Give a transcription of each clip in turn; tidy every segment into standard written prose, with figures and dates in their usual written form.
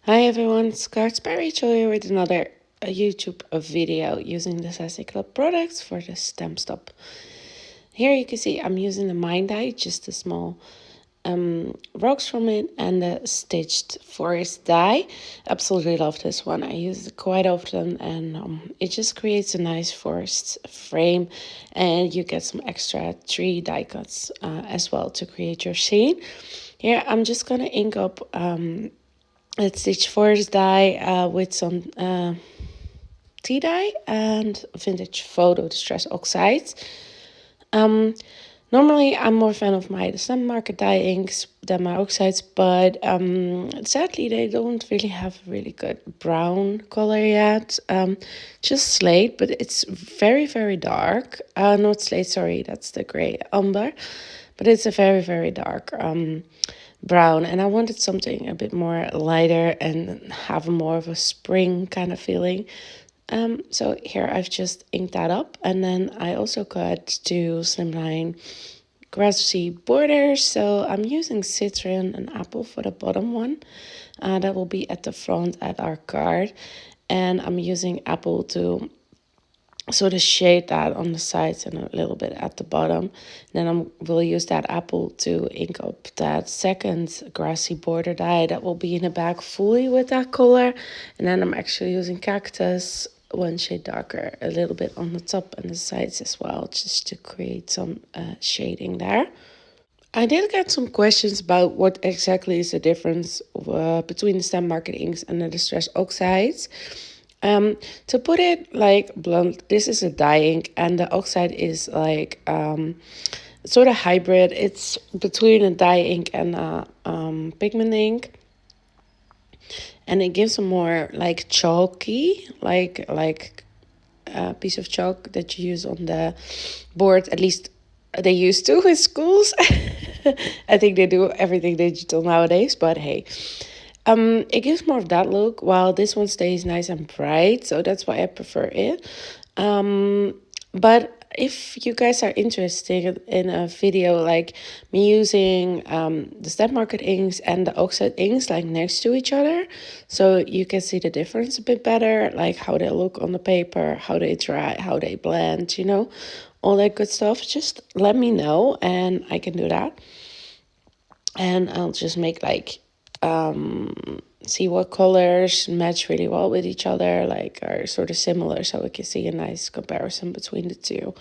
Hi everyone, it's cards.byrachel here with another YouTube video using the Sassy Club products for the stamp stop. Here you can see I'm using the mine die, just the small rocks from it, and the stitched forest die. Absolutely love this one. I use it quite often, and it just creates a nice forest frame, and you get some extra tree die cuts as well to create your scene. Here I'm just gonna ink up let's stitch forest die with some tea dye and vintage photo distress oxides. Normally I'm more fan of my stamp market dye inks than my oxides, but sadly they don't really have a really good brown color yet. Just slate, but it's very dark. Not slate, sorry, that's the gray umber, but it's a very dark brown, and I wanted something a bit more lighter and have more of a spring kind of feeling. So here I've just inked that up, and then I also cut two slimline grassy borders. So I'm using citron and apple for the bottom one. That will be at the front at our card, and I'm using apple to sort of shade that on the sides and a little bit at the bottom. Then I will use that apple to ink up that second grassy border die that will be in the back fully with that color. And then I'm actually using cactus, one shade darker, a little bit on the top and the sides as well, just to create some shading there. I did get some questions about what exactly is the difference between the stamp market inks and the distress oxides. To put it like blunt, this is a dye ink, and the oxide is like sort of hybrid. It's between a dye ink and a pigment ink, and it gives a more like chalky, like a piece of chalk that you use on the board. At least they used to in schools. I think they do everything digital nowadays, but hey. It gives more of that look, while this one stays nice and bright, so that's why I prefer it. But if you guys are interested in a video like me using the stamp market inks and the oxide inks like next to each other, so you can see the difference a bit better, like how they look on the paper, how they dry, how they blend, all that good stuff, just let me know and I can do that. And I'll just make like see what colors match really well with each other, like are sort of similar, so we can see a nice comparison between the two,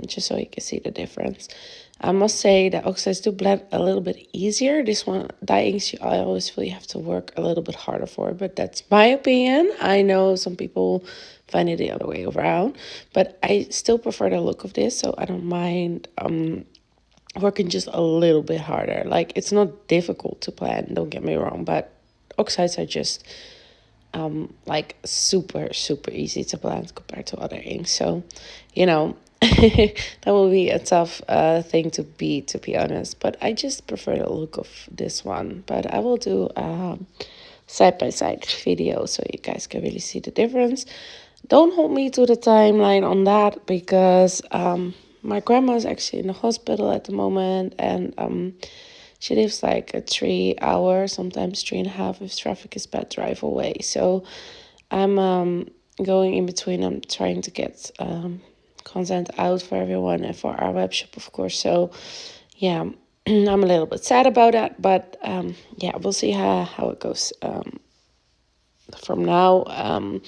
just so you can see the difference. I must say that oxides do blend a little bit easier. This one, dye inks, I always feel you have to work a little bit harder for, but that's my opinion. I know some people find it the other way around, but I still prefer the look of this, so I don't mind working just a little bit harder. Like, it's not difficult to plan, don't get me wrong, but oxides are just like super easy to blend compared to other inks. So that will be a tough thing to beat, to be honest, but I just prefer the look of this one. But I will do side-by-side video so you guys can really see the difference. Don't hold me to the timeline on that, because my grandma is actually in the hospital at the moment, and she lives like a 3 hour, sometimes 3.5 if traffic is bad, drive away. So I'm going in between. I'm trying to get content out for everyone and for our webshop, of course. So yeah, I'm a little bit sad about that, but yeah, we'll see how it goes from now.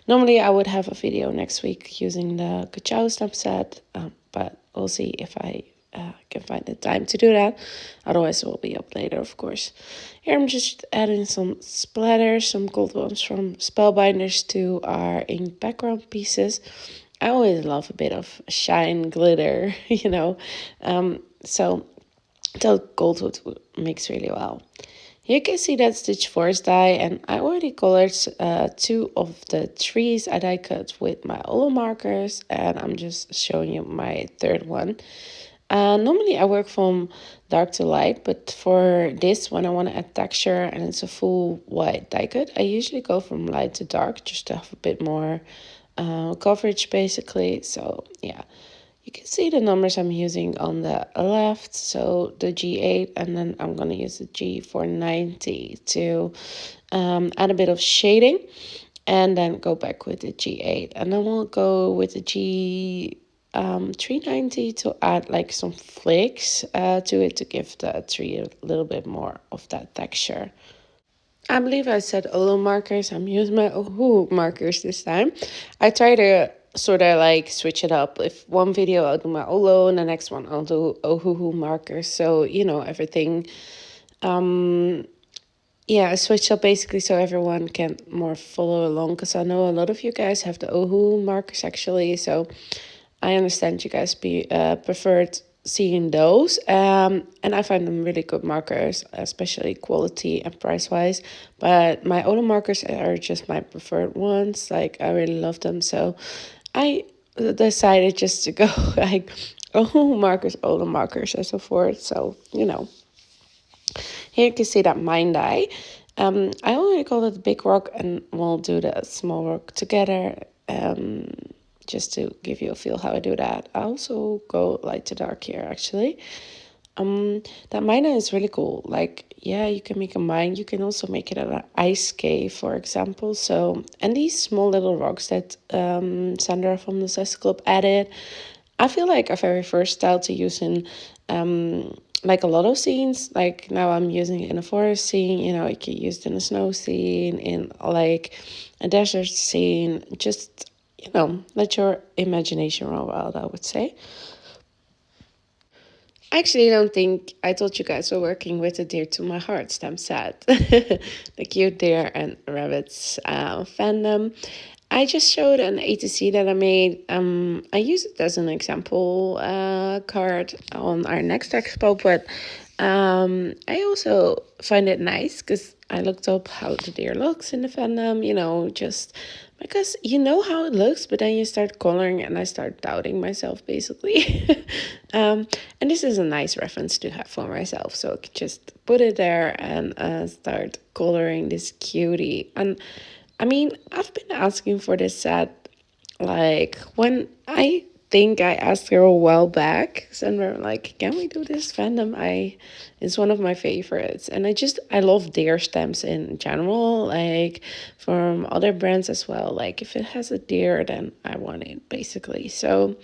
Normally I would have a video next week using the Ka-Chow stamp set, but we'll see if I can find the time to do that. Otherwise it will be up later, of course. Here I'm just adding some splatters, some gold ones from Spellbinders to our ink background pieces. I always love a bit of shine, glitter, so the gold would mix really well. You can see that stitch forest die, and I already colored 2 of the trees I die cut with my Olo markers, and I'm just showing you my third one. Normally I work from dark to light, but for this one I want to add texture and it's a full white die cut. I usually go from light to dark just to have a bit more coverage basically. So yeah, You can see the numbers I'm using on the left, so the G8, and then I'm going to use the G490 to add a bit of shading, and then go back with the G8. And then we'll go with the G390 to add like some flakes to it to give the tree a little bit more of that texture. I believe I said Olo markers. I'm using my Ohu markers this time. I try to sort of like switch it up. If one video I'll do my Olo and the next one I'll do Ohuhu markers. So, everything. Yeah, I switched up basically so everyone can more follow along, because I know a lot of you guys have the Ohu markers actually. So I understand you guys preferred seeing those, and I find them really good markers, especially quality and price wise. But my Ola markers are just my preferred ones. Like, I really love them, so I decided just to go like markers, Ola markers, and so forth. So here you can see that mine die. I already called it the big rock, and we'll do the small rock together. Just to give you a feel how I do that. I also go light to dark here actually. That miner is really cool. Like, yeah, you can make a mine. You can also make it an ice cave, for example. So, and these small little rocks that Sandra from the Zest Club added, I feel like a very versatile to use in like a lot of scenes. Like now I'm using it in a forest scene, you can use it in a snow scene, in like a desert scene. Just, let your imagination run wild, I would say. I actually don't think I told you guys we're working with a Dear to My Heart stamp set. The cute deer and rabbits fandom. I just showed an A to C that I made. I use it as an example card on our next expo, but I also find it nice because I looked up how the deer looks in the fandom, just because you know how it looks, but then you start coloring and I start doubting myself basically. And this is a nice reference to have for myself, so I could just put it there and start coloring this cutie. And I mean, I've been asking for this set, like, when I think I asked her a while back, and we're like, can we do this fandom? It's one of my favorites. And I love deer stamps in general, like from other brands as well. Like, if it has a deer, then I want it, basically. So,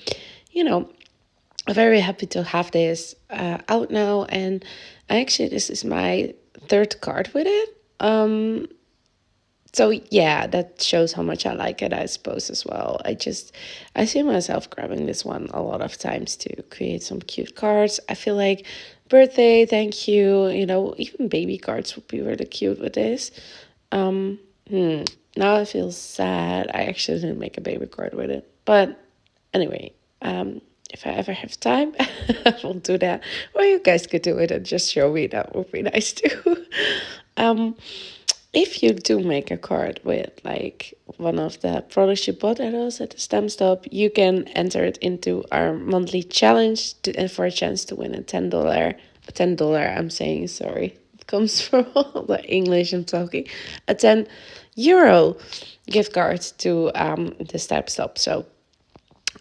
I'm very happy to have this out now. And this is my third card with it. So yeah, that shows how much I like it, I suppose, as well. I see myself grabbing this one a lot of times to create some cute cards. I feel like birthday, thank you, even baby cards would be really cute with this. Now I feel sad. I actually didn't make a baby card with it. But anyway, if I ever have time, I will do that. Or you guys could do it and just show me. That would be nice too. If you do make a card with like one of the products you bought at us at the stamp stop, you can enter it into our monthly challenge for a chance to win a $10, I'm saying, sorry. It comes from all the English I'm talking. A €10 gift card to the stamp stop. So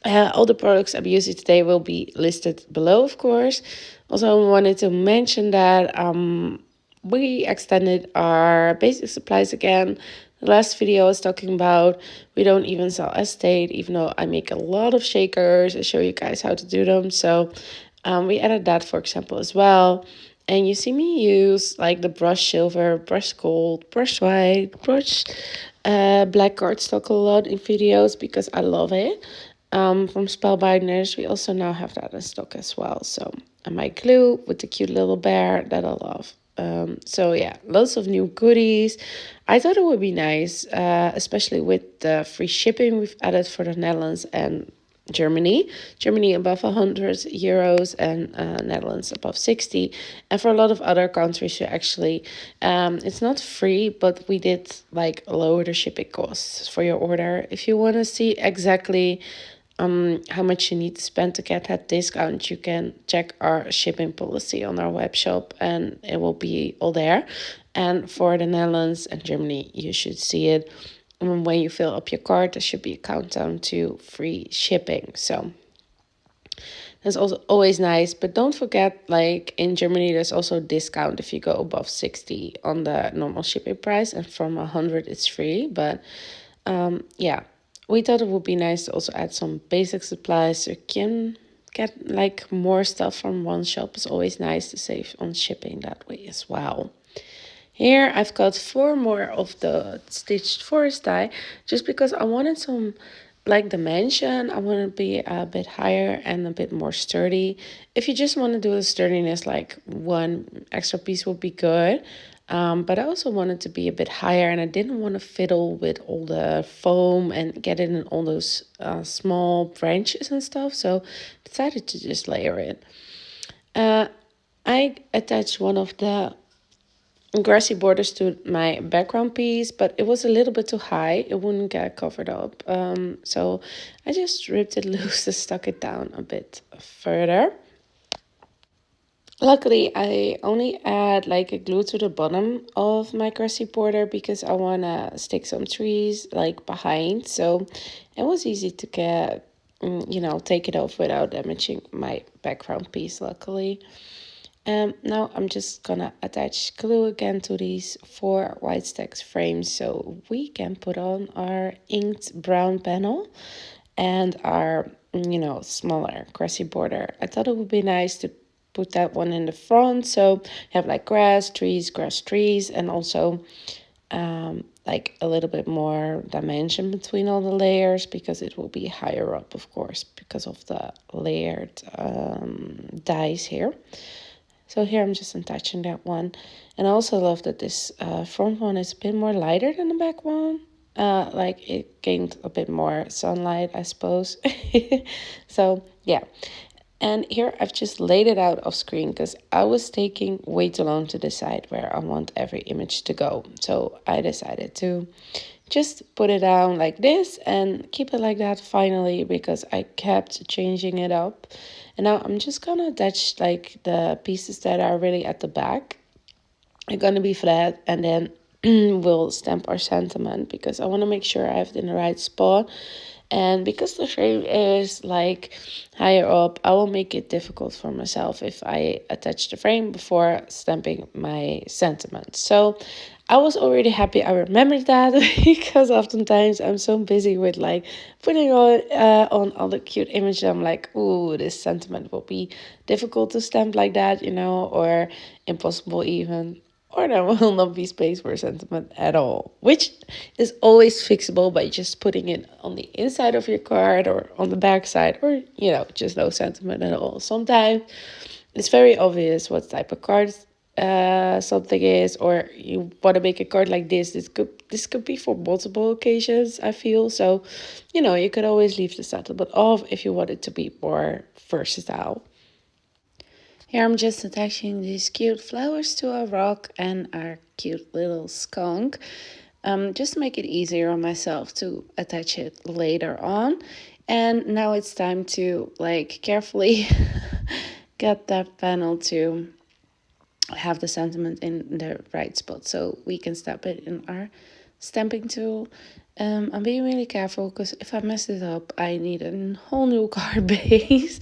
all the products I'm using today will be listed below, of course. Also, I wanted to mention that we extended our basic supplies again. The last video I was talking about, we don't even sell estate, even though I make a lot of shakers. I show you guys how to do them. So we added that, for example, as well. And you see me use like the brush silver, brush gold, brush white, brush black cardstock a lot in videos because I love it. From Spellbinders, we also now have that in stock as well. So, and my glue with the cute little bear that I love. So yeah, lots of new goodies. I thought it would be nice, especially with the free shipping we've added for the Netherlands and Germany. Germany above €100 and Netherlands above 60. And for a lot of other countries, you actually, it's not free, but we did like lower the shipping costs for your order. If you want to see exactly how much you need to spend to get that discount, you can check our shipping policy on our web shop and it will be all there. And for the Netherlands and Germany, you should see it. When you fill up your card, there should be a countdown to free shipping. So That's also always nice. But don't forget, like in Germany, there's also a discount if you go above 60 on the normal shipping price, and from 100 it's free. But yeah, we thought it would be nice to also add some basic supplies so you can get like more stuff from one shop. It's always nice to save on shipping that way as well. Here I've got 4 more of the stitched forest die just because I wanted some like dimension. I want to be a bit higher and a bit more sturdy. If you just want to do the sturdiness, like one extra piece would be good. But I also wanted to be a bit higher, and I didn't want to fiddle with all the foam and get it in all those small branches and stuff. So decided to just layer it. I attached one of the grassy borders to my background piece, but it was a little bit too high. It wouldn't get covered up. So I just ripped it loose and stuck it down a bit further. Luckily, I only add like a glue to the bottom of my grassy border because I want to stick some trees like behind. So it was easy to get, take it off without damaging my background piece, luckily. Now I'm just gonna attach glue again to these 4 white stacks frames so we can put on our inked brown panel and our, smaller grassy border. I thought it would be nice to put that one in the front so you have like grass, trees, and also like a little bit more dimension between all the layers because it will be higher up, of course, because of the layered dies here. So here I'm just attaching that one. And I also love that this front one is a bit more lighter than the back one. Like it gained a bit more sunlight, I suppose. So yeah. And here I've just laid it out off screen because I was taking way too long to decide where I want every image to go. So I decided to just put it down like this and keep it like that finally because I kept changing it up. And now I'm just gonna attach like the pieces that are really at the back. They're gonna be flat, and then we'll stamp our sentiment because I want to make sure I have it in the right spot. And because the frame is like higher up, I will make it difficult for myself if I attach the frame before stamping my sentiment. So I was already happy I remembered that because oftentimes I'm so busy with like putting on all the cute images. I'm like, ooh, this sentiment will be difficult to stamp like that, or impossible even. Or there will not be space for sentiment at all, which is always fixable by just putting it on the inside of your card or on the back side, or just no sentiment at all. Sometimes it's very obvious what type of card something is, or you want to make a card like this. This could be for multiple occasions, I feel. So you could always leave the sentiment off if you want it to be more versatile. Here I'm just attaching these cute flowers to a rock and our cute little skunk. Just to make it easier on myself to attach it later on. And now it's time to like carefully get that panel to have the sentiment in the right spot so we can stamp it in our stamping tool. I'm being really careful because if I mess it up, I need a whole new card base.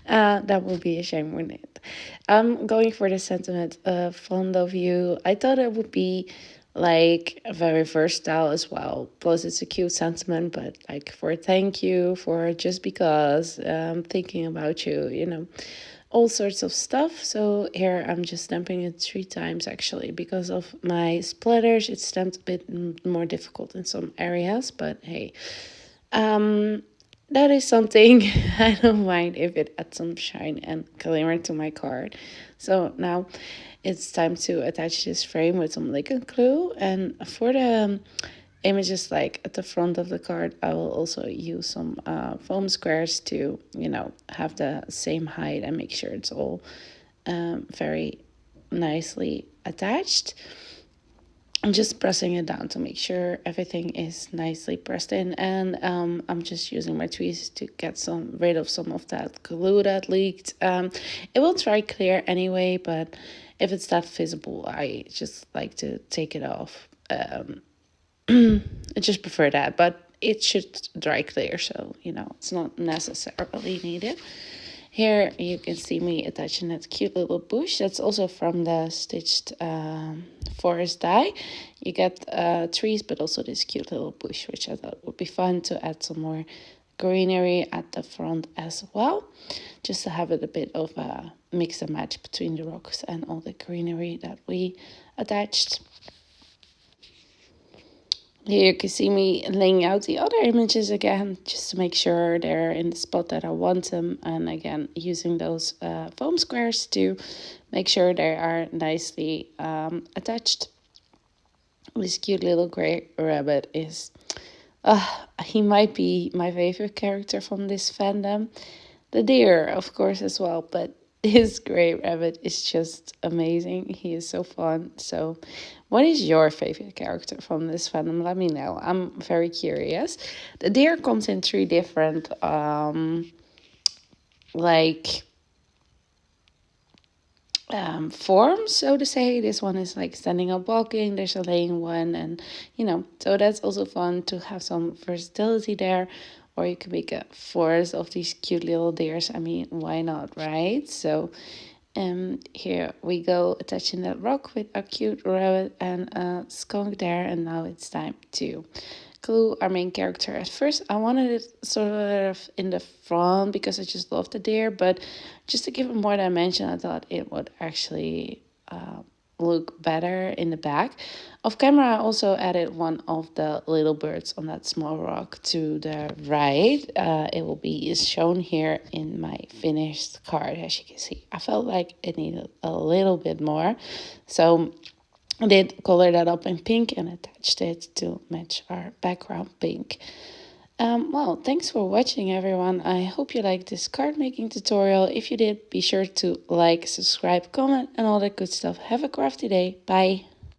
That would be a shame, wouldn't it? I'm going for the sentiment fond of you. I thought it would be like very versatile as well. Plus, it's a cute sentiment, but like for a thank you, for just because thinking about you, all sorts of stuff. So here I'm just stamping it 3 times actually because of my splatters. It's stamped a bit more difficult in some areas, but hey, that is something I don't mind if it adds some shine and glimmer to my card. So now it's time to attach this frame with some liquid glue, and for the images like at the front of the card, I will also use some foam squares to have the same height and make sure it's all very nicely attached. I'm just pressing it down to make sure everything is nicely pressed in, and I'm just using my tweezers to get rid of some of that glue that leaked. It will dry clear anyway, but if it's that visible, I just like to take it off. I just prefer that, but it should dry clear, so it's not necessarily needed. Here you can see me attaching that cute little bush. That's also from the stitched forest die. You get trees, but also this cute little bush, which I thought would be fun to add some more greenery at the front as well, just to have it a bit of a mix and match between the rocks and all the greenery that we attached. Here you can see me laying out the other images again, just to make sure they're in the spot that I want them. And again, using those foam squares to make sure they are nicely attached. This cute little grey rabbit is, he might be my favorite character from this fandom. The deer, of course, as well, but this grey rabbit is just amazing. He is so fun. So what is your favorite character from this fandom? Let me know. I'm very curious. The deer comes in 3 different forms, so to say. This one is like standing up walking, there's a laying one, and so that's also fun to have some versatility there. Or you can make a forest of these cute little deers. I mean, why not, right? So here we go, attaching that rock with a cute rabbit and a skunk there. And now it's time to glue our main character. At first I wanted it sort of in the front because I just love the deer, but just to give it more dimension, I thought it would actually look better in the back. Off camera, I also added one of the little birds on that small rock to the right. It will be shown here in my finished card, as you can see. I felt like it needed a little bit more, so I did color that up in pink and attached it to match our background pink. Well, thanks for watching, everyone. I hope you liked this card making tutorial. If you did, be sure to like, subscribe, comment, and all that good stuff. Have a crafty day. Bye.